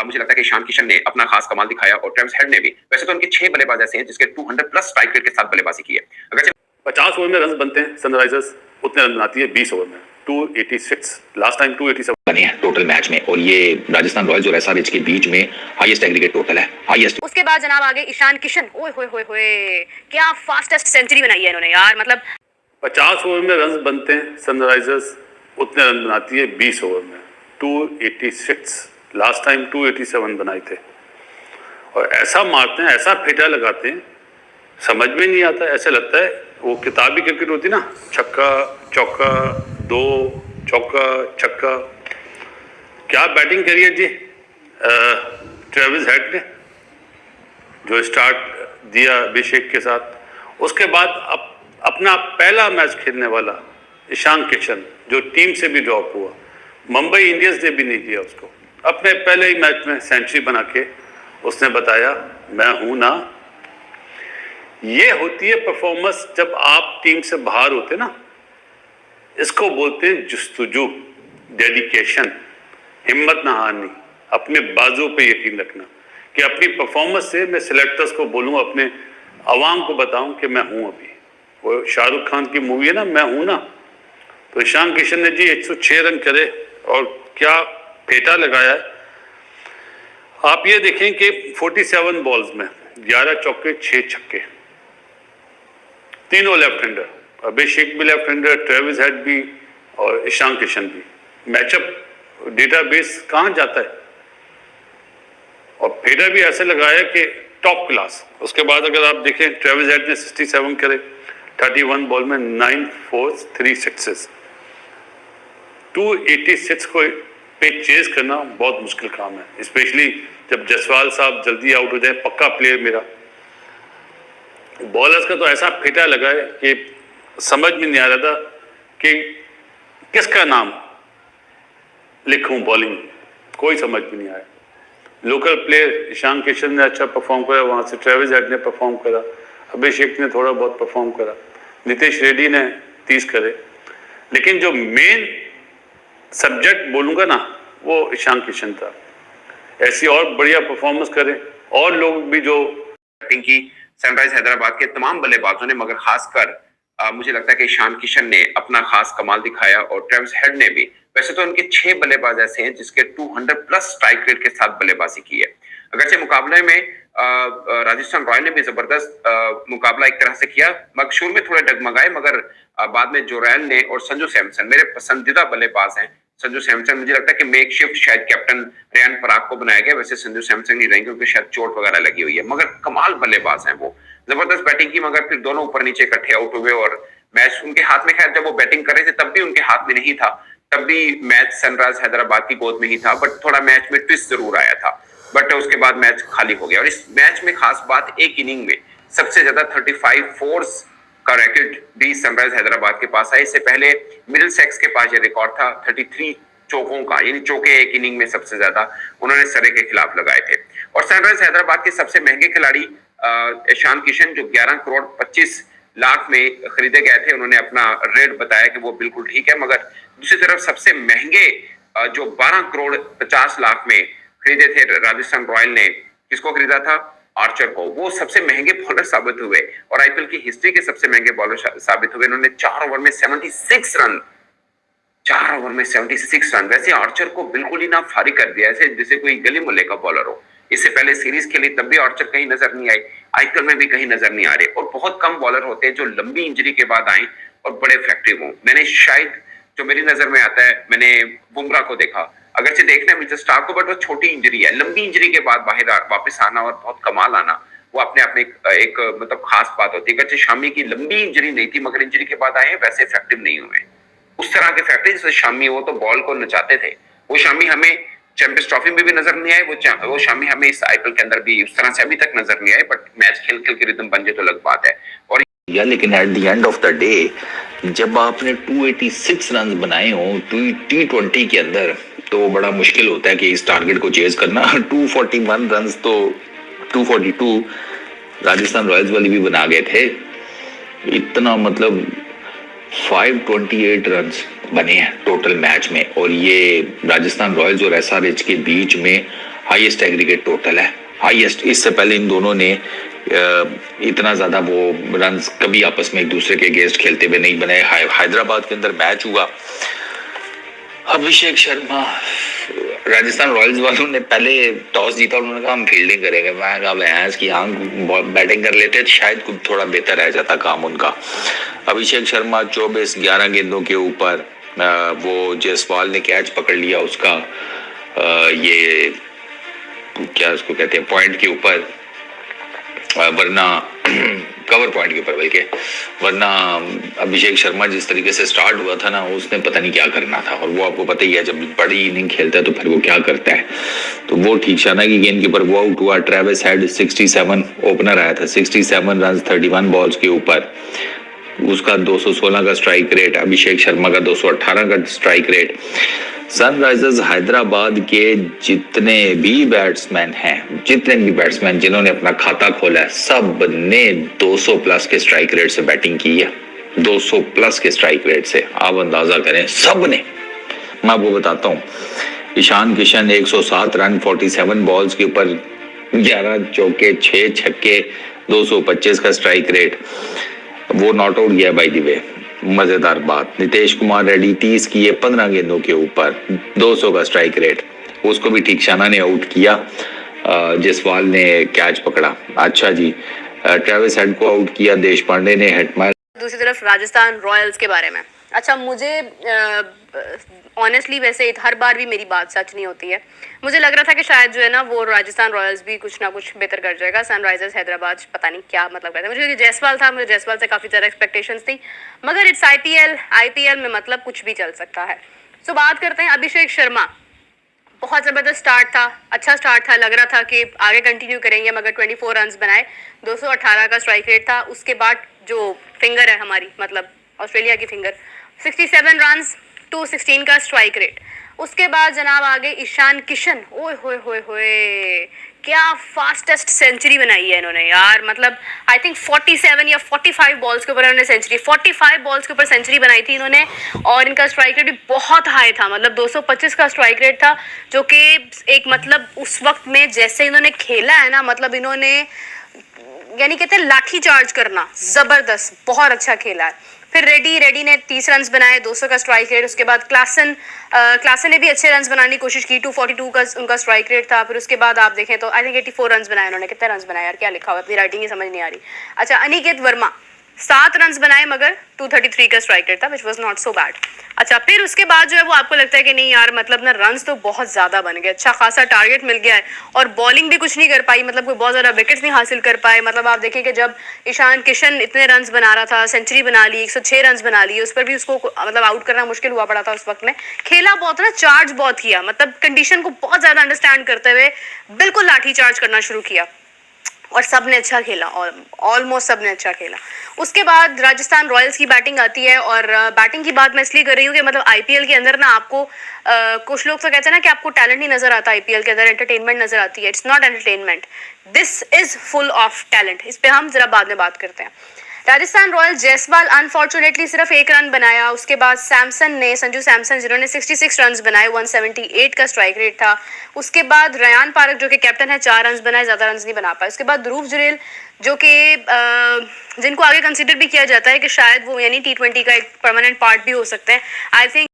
मुझे लगता है कि ईशान किशन ने अपना खास कमाल दिखाया और ट्रेविस हेड ने भी। वैसे तो उनके 6 बल्लेबाज ऐसे हैं जिसके 200 प्लस स्ट्राइक रेट के साथ बल्लेबाजी की है। अगर 50 ओवर में रन बनते हैं, सनराइजर्स उतने रन बनाती है 20 ओवर में 286, लास्ट टाइम 287 बने हैं टोटल मैच में, और ये राजस्थान रॉयल्स और एसआरएच के बीच में हाईएस्ट एग्रीगेट टोटल है, हाईएस्ट। उसके बाद जनाब आगे ईशान किशन, ओए होए होए होए, क्या फास्टेस्ट सेंचुरी बनाई है इन्होंने यार। मतलब 50 ओवर में रन बनते हैं, सनराइजर्स उतने रन बनाती है 20 ओवर में 286, लास्ट टाइम 287 बनाए थे। और ऐसा मारते हैं, ऐसा फेटा लगाते हैं, समझ में नहीं आता। ऐसा लगता है वो किताबी क्रिकेट होती ना, छक्का चौका, 2 चौका छक्का। क्या बैटिंग करी है जी ट्रेविस हेड ने, जो स्टार्ट दिया अभिषेक के साथ। उसके बाद अपना पहला मैच खेलने वाला ईशान किशन, जो टीम से भी ड्रॉप हुआ, मुंबई इंडियंस ने भी नहीं दिया उसको। अपने पहले ही मैच में सेंचुरी बना के उसने बताया मैं हूं ना। ये होती है परफॉर्मेंस जब आप टीम से बाहर होते ना। इसको बोलते हैं जुस्तुजू, डेडिकेशन, हिम्मत ना हारनी, अपने बाजू पे यकीन रखना कि अपनी परफॉर्मेंस से मैं सिलेक्टर्स को बोलूं, अपने अवाम को बताऊं कि मैं हूं। अभी वो शाहरुख खान की मूवी है ना, मैं हूं ना। तो ईशान किशन ने जी 106 रन करे और क्या फेटा लगाया है। आप ये देखें कि 47 बॉल्स में 11 चौके 6 छक्के, तीनों लेफ्ट हैंडर, अभिषेक भी लेफ्ट हैंडर, ट्रेविस हेड भी और ईशान किशन भी। मैचअप डेटाबेस कहां जाता है। और फेटा भी ऐसे लगाया कि टॉप क्लास। उसके बाद अगर आप देखें, ट्रेविस हेड ने 67 करे, 31 बॉल में 9 फोर्स 3 सिक्सेस। 286 को पे चेज करना बहुत मुश्किल काम है, स्पेशली जब जसवाल साहब जल्दी आउट हो जाए, पक्का प्लेयर मेरा। बॉलर्स का तो ऐसा फेटा लगा है कि समझ में नहीं आ रहा था कि किसका नाम लिखूं बॉलिंग, कोई समझ में नहीं आया। लोकल प्लेयर ईशान किशन ने अच्छा परफॉर्म करा, वहां से ट्रेविस हेड ने परफॉर्म करा, अभिषेक ने थोड़ा बहुत परफॉर्म करा, नितेश रेड्डी ने 30 करे। लेकिन जो मेन सब्जेक्ट बोलूंगा ना, वो ईशान किशन था। ऐसी और बढ़िया परफॉर्मेंस करें और लोग भी जो बैटिंग की सनराइज हैदराबाद के तमाम बल्लेबाजों ने, मगर खासकर मुझे लगता है कि ईशान किशन ने अपना खास कमाल दिखाया और ट्रेविस हेड ने भी। वैसे तो उनके 6 बल्लेबाज ऐसे हैं जिसके 200 प्लस स्ट्राइक रेट के साथ बल्लेबाजी की है। अगरचे मुकाबले में राजस्थान रॉयल ने भी जबरदस्त मुकाबला एक तरह से किया, मगर शुरू में थोड़े डगमगाए, मगर बाद में जोरैल ने और संजू सैमसन, मेरे पसंदीदा बल्लेबाज हैं संजू सैमसन। मुझे लगता है कि मेक शिफ्ट शायद कैप्टन रेयान पराग को बनाया गया, वैसे संजू सैमसन नहीं रहेंगे क्योंकि शायद चोट वगैरह लगी हुई है, मगर कमाल बल्लेबाज हैं वो। जबरदस्त बैटिंग की, मगर फिर दोनों ऊपर नीचे इकट्ठे आउट हुए और मैच उनके हाथ में, खैर जब वो बैटिंग कर रहे थे तब भी उनके हाथ में नहीं था, तब भी मैच सनराइज हैदराबाद की गोद में ही था। बट थोड़ा मैच में ट्विस्ट जरूर आया था, बट उसके बाद मैच खाली हो गया। और इस मैच में खास बात, एक इनिंग में सबसे ज्यादा 35 फोर्स का रैकेट भी सनराइज हैदराबाद के पास है। इससे पहले मिडिल सेक्स के पास ये रिकॉर्ड था 33 चौकों का, यानी चौके एक इनिंग में सबसे ज्यादा उन्होंने सरे के खिलाफ लगाए थे। और सनराइज हैदराबाद के सबसे महंगे खिलाड़ी ईशान किशन, जो 11 करोड़ 25 लाख में खरीदे गए थे, उन्होंने अपना रेट बताया कि वो बिल्कुल ठीक है। मगर दूसरी तरफ सबसे महंगे जो 12 करोड़ 50 लाख में खरीदे थे राजस्थान रॉयल ने, किसको खरीदा था? आर्चर को। वो सबसे महंगे बॉलर साबित हुए और आईपीएल की हिस्ट्री के सबसे महंगे बॉलर साबित हुए। इन्होंने 4 ओवर में 76 रन, 4 ओवर में 76 रन। वैसे आर्चर को बिल्कुल ही ना फारिग कर दिया, ऐसे जैसे कोई गली मोहल्ले का बॉलर हो। इससे पहले सीरीज खेली तब भी आर्चर कहीं नजर नहीं आए, आईपीएल में भी कहीं नजर नहीं आ रहे। और बहुत कम बॉलर होते हैं जो लंबी इंजरी के बाद आए और बड़े इफेक्टिव हों। मैंने शायद, जो मेरी नजर में आता है, मैंने बुमराह को देखा, अगरचे देखना है मिचेल स्टार्क को, बट वो छोटी इंजरी है। लंबी इंजरी के बाद बाहर वापस आना और बहुत कमाल आना, वो अपने आप में एक मतलब खास बात होती है। अगरचे शामी की लंबी इंजरी नहीं थी, मगर इंजरी के बाद आए वैसे इफेक्टिव नहीं हुए उस तरह के इफेक्टिव जैसे शामी। वो तो बॉल को नचाते थे। वो शामी हमें चैंपियंस ट्रॉफी में भी नजर नहीं आए, वो शामी हमें इस आईपीएल के अंदर भी उस तरह से अभी तक नजर नहीं आए। बट मैच खेल खेल के रिदम बन जाए तो अलग बात है। और लेकिन at the end of the day, जब आपने 286 रन बनाए हो T20 के अंदर, तो बड़ा मुश्किल होता है कि इस टारगेट को चेज करना। 241 रन तो 242 राजस्थान रॉयल्स वाले भी बना गए थे। इतना मतलब 528 रन बने हैं टोटल मैच में, और ये राजस्थान रॉयल्स और एसआरएच के बीच में हाईएस्ट एग्रीगेट टोटल है, हाईएस्ट। इससे पहले इन दोनों ने इतना ज्यादा वो रन्स कभी आपस में एक दूसरे के अगेंस्ट खेलते हुए नहीं बनाए। हैदराबाद के अंदर मैच हुआ, अभिषेक शर्मा, राजस्थान रॉयल्स वालों ने पहले टॉस जीता, उन्होंने कहा हम फील्डिंग करेंगे। मैं कहा भैंस की आंख, बैटिंग कर लेते तो शायद कुछ थोड़ा बेहतर रह जाता काम उनका। अभिषेक शर्मा 24-11 गेंदों के ऊपर वो जायसवाल ने कैच पकड़ लिया उसका, ये क्या उसको कहते हैं, पॉइंट के ऊपर, वरना कवर पॉइंट के ऊपर, बल्कि वरना अभिषेक शर्मा जिस तरीके से स्टार्ट हुआ था ना, उसने पता नहीं क्या करना था। और वो आपको पता ही है, जब बड़ी इनिंग खेलता है तो फिर वो क्या करता है। तो वो ठीक शाना की गेंद के ऊपर वो आउट हुआ। ट्रेविस हेड 67, ओपनर आया था, 67 रन 31 बॉल्स के ऊपर, उसका 216 का स्ट्राइक रेट, अभिषेक शर्मा का 218 का स्ट्राइक रेट। सनराइजर्स हैदराबाद के जितने भी बैट्समैन जिन्होंने अपना खाता खोला है, सब ने 200 प्लस के स्ट्राइक रेट से बैटिंग की है, 200 प्लस के स्ट्राइक रेट से। आप अंदाजा करें, सब ने। मैं आपको बताता हूं, ईशान किशन 107 रन 47 बॉल्स के ऊपर, 11 चौके 6 छक्के, 225 का स्ट्राइक रेट। वो नॉट आउट गया बाय द वे, मजेदार बात। नितेश कुमार रेड्डी 30 किए 15 गेंदों के ऊपर, 200 का स्ट्राइक रेट, उसको भी ठीक शाना ने आउट किया, जायसवाल ने कैच पकड़ा। अच्छा जी, ट्रेविस हेड को आउट किया देश पांडे ने, हेटमायर। दूसरी तरफ राजस्थान रॉयल्स के बारे में, अच्छा मुझे ऑनेस्टली वैसे हर बार भी मेरी बात सच नहीं होती है। मुझे लग रहा था कि शायद जो है ना वो राजस्थान रॉयल्स भी कुछ ना कुछ बेहतर कर जाएगा। सनराइजर्स हैदराबाद पता नहीं क्या मतलब करता है। मुझे जायसवाल था, मुझे जायसवाल से काफ़ी ज़्यादा एक्सपेक्टेशंस थी, मगर इट्स आईपीएल में मतलब कुछ भी चल सकता है। सो बात करते हैं अभिषेक शर्मा। बहुत ज़बरदस्त स्टार्ट था, अच्छा स्टार्ट था, लग रहा था कि आगे कंटिन्यू करेंगे, मगर 24 रन्स बनाए, 218 का स्ट्राइक रेट था। उसके बाद जो फिंगर है हमारी, मतलब ऑस्ट्रेलिया की फिंगर, 67 रन्स 216 का स्ट्राइक रेट। उसके बाद जनाब आगे ईशान किशन, ओए होए होए होए, क्या फास्टेस्ट सेंचुरी बनाई है इन्होंने यार। मतलब आई थिंक 47 या 45 बॉल्स के ऊपर इन्होंने सेंचुरी, 45 बॉल्स के ऊपर सेंचुरी बनाई थी इन्होंने। और इनका स्ट्राइक रेट भी बहुत हाई था, मतलब 225 का स्ट्राइक रेट था, जो कि एक मतलब उस वक्त में जैसे इन्होंने खेला है ना, मतलब इन्होंने यानी कहते हैं लाठी चार्ज करना, जबरदस्त, बहुत अच्छा खेला है। फिर रेड्डी ने 30 रन्स बनाए, 200 का स्ट्राइक रेट। उसके बाद क्लासन ने भी अच्छे रन्स बनाने की कोशिश की, 242 का उनका स्ट्राइक रेट था। फिर उसके बाद आप देखें तो आई थिंक 84 रन्स बनाए उन्होंने। कितने रन्स बनाए यार, क्या लिखा हुआ है, अपनी राइटिंग ही समझ नहीं आ रही। अच्छा, अनिकेत वर्मा 7 रन्स बनाए, मगर 233 का स्ट्राइक रेट था, which was not so bad. अच्छा, फिर उसके बाद जो है वो आपको लगता है कि नहीं यार, मतलब ना रन्स तो बहुत ज़्यादा बन गए, अच्छा खासा टारगेट मिल गया है, और बॉलिंग भी कुछ नहीं कर पाई, मतलब कोई बहुत ज़्यादा विकेट्स नहीं हासिल कर पाए। मतलब आप देखें कि जब ईशान किशन इतने रन्स बना रहा था, सेंचुरी बना ली, 106 रन्स बना लिए, उस पर भी उसको मतलब आउट करना मुश्किल हुआ पड़ा था उस वक्त में। खेला बहुत ना, चार्ज बहुत किया, मतलब कंडीशन को बहुत ज़्यादा अंडरस्टैंड करते हुए बिल्कुल लाठी चार्ज करना शुरू किया, और सब ने अच्छा खेला, और ऑलमोस्ट सब ने अच्छा खेला। उसके बाद राजस्थान रॉयल्स की बैटिंग आती है, और बैटिंग की बात मैं इसलिए कर रही हूँ कि मतलब आईपीएल के अंदर ना आपको कुछ लोग तो कहते हैं ना कि आपको टैलेंट नहीं नजर आता, आईपीएल के अंदर एंटरटेनमेंट नजर आती है। It's not entertainment, this is full of talent. इस पर हम जरा बाद में बात करते हैं। राजस्थान रॉयल्स, जायसवाल अनफॉर्चुनेटली सिर्फ 1 रन बनाया। उसके बाद संजू सैमसन जिन्होंने 66 रन बनाए, 178 का स्ट्राइक रेट था। उसके बाद रयान पारक जो कि कैप्टन है, 4 रन बनाए, ज़्यादा रन नहीं बना पाए। उसके बाद ध्रुव जुरेल जो कि जिनको आगे कंसीडर भी किया जाता है कि शायद वो यानी T20 का एक परमानेंट पार्ट भी हो सकते हैं। I think